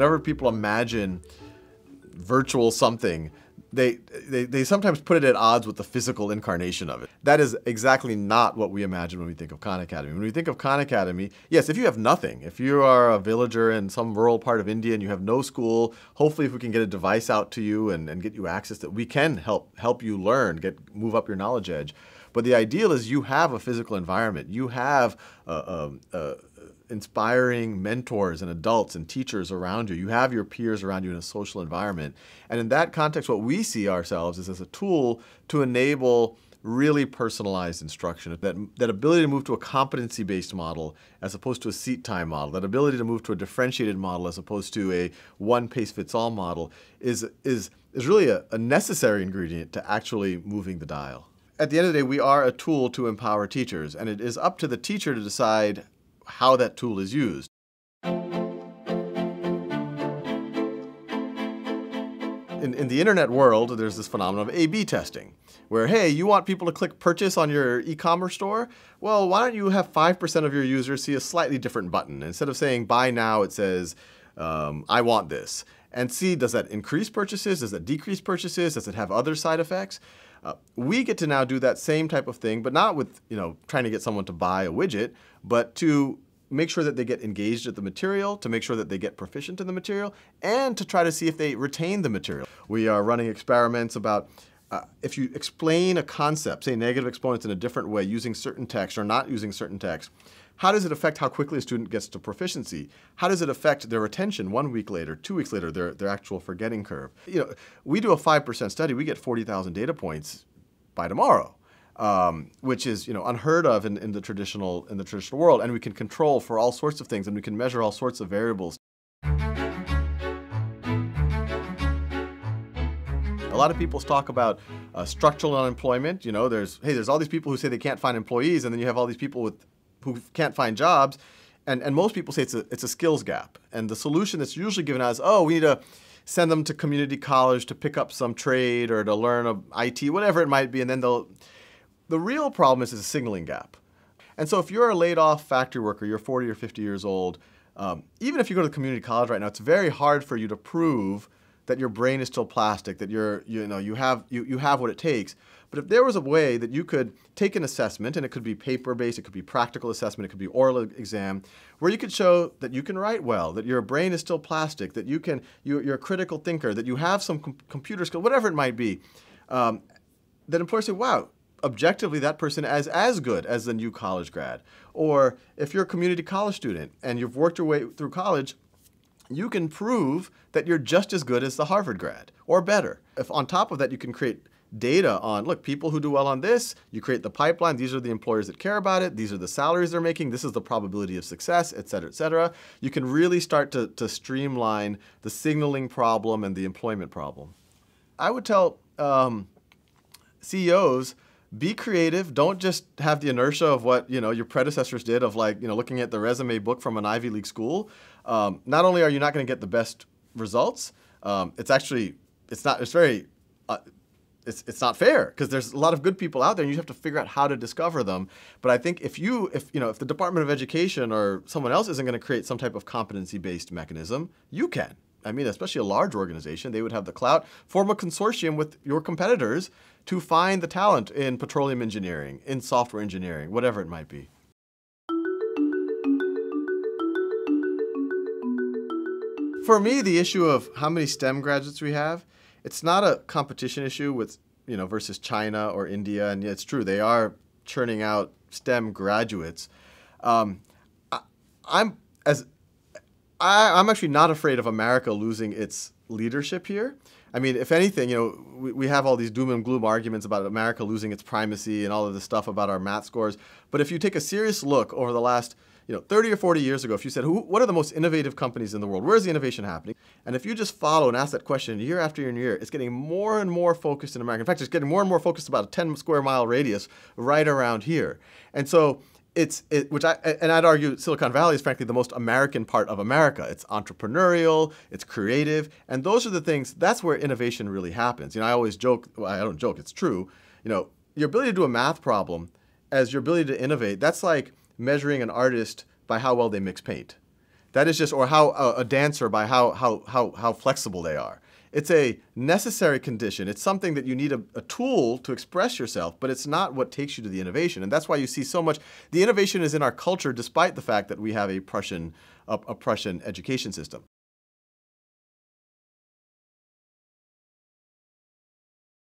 Whenever people imagine virtual something, they sometimes put it at odds with the physical incarnation of it. That is exactly not what we imagine when we think of Khan Academy. When we think of Khan Academy, yes, if you have nothing, if you are a villager in some rural part of India and you have no school, hopefully if we can get a device out to you and get you access, that we can help you learn, move up your knowledge edge. But the ideal is you have a physical environment. You have inspiring mentors and adults and teachers around you. You have your peers around you in a social environment. And in that context, what we see ourselves is as a tool to enable really personalized instruction. That ability to move to a competency-based model as opposed to a seat time model, that ability to move to a differentiated model as opposed to a one-pace-fits-all model is really a necessary ingredient to actually moving the dial. At the end of the day, we are a tool to empower teachers, and it is up to the teacher to decide how that tool is used. In the internet world, there's this phenomenon of A/B testing, where, hey, you want people to click purchase on your e-commerce store? Well, why don't you have 5% of your users see a slightly different button? Instead of saying buy now, it says, I want this. And see, does that increase purchases? Does that decrease purchases? Does it have other side effects? We get to now do that same type of thing, but not with trying to get someone to buy a widget, but to make sure that they get engaged at the material, to make sure that they get proficient in the material, and to try to see if they retain the material. We are running experiments about if you explain a concept, say negative exponents in a different way, using certain text or not using certain text, how does it affect how quickly a student gets to proficiency? How does it affect their retention 1 week later, 2 weeks later, their actual forgetting curve? We do a 5% study, we get 40,000 data points by tomorrow, which is unheard of in the traditional world, and we can control for all sorts of things, and we can measure all sorts of variables. A lot of people talk about structural unemployment. There's all these people who say they can't find employees, and then you have all these people who can't find jobs, and most people say it's a skills gap. And the solution that's usually given as, we need to send them to community college to pick up some trade or to learn IT, whatever it might be, and then the real problem is a signaling gap. And so if you're a laid off factory worker, you're 40 or 50 years old, even if you go to community college right now, it's very hard for you to prove that your brain is still plastic, that you have what it takes. But if there was a way that you could take an assessment, and it could be paper-based, it could be practical assessment, it could be oral exam, where you could show that you can write well, that your brain is still plastic, that you're a critical thinker, that you have some computer skill, whatever it might be, then employers say, wow, objectively that person is as good as the new college grad. Or if you're a community college student and you've worked your way through college, you can prove that you're just as good as the Harvard grad, or better. If on top of that you can create data on, look, people who do well on this, you create the pipeline, these are the employers that care about it, these are the salaries they're making, this is the probability of success, et cetera, et cetera. You can really start to streamline the signaling problem and the employment problem. I would tell CEOs, be creative. Don't just have the inertia of what your predecessors did of looking at the resume book from an Ivy League school. Not only are you not going to get the best results, it's not fair because there's a lot of good people out there, and you have to figure out how to discover them. But I think if the Department of Education or someone else isn't going to create some type of competency-based mechanism, you can. I mean, especially a large organization, they would have the clout. Form a consortium with your competitors to find the talent in petroleum engineering, in software engineering, whatever it might be. For me, the issue of how many STEM graduates we have, it's not a competition issue with, versus China or India. And it's true, they are churning out STEM graduates. I'm actually not afraid of America losing its leadership here. I mean, if anything, we have all these doom and gloom arguments about America losing its primacy and all of this stuff about our math scores. But if you take a serious look over the last 30 or 40 years ago, if you said, what are the most innovative companies in the world? Where's the innovation happening? And if you just follow and ask that question year after year and year, it's getting more and more focused in America. In fact, it's getting more and more focused about a 10 square mile radius right around here. And so I'd argue Silicon Valley is frankly the most American part of America. It's entrepreneurial, it's creative, and those are the things, that's where innovation really happens. I always joke, well, I don't joke, it's true. Your ability to do a math problem as your ability to innovate, that's like measuring an artist by how well they mix paint. That is just, or how a dancer by how flexible they are. It's a necessary condition. It's something that you need a tool to express yourself, but it's not what takes you to the innovation. And that's why you see so much. The innovation is in our culture, despite the fact that we have a Prussian education system.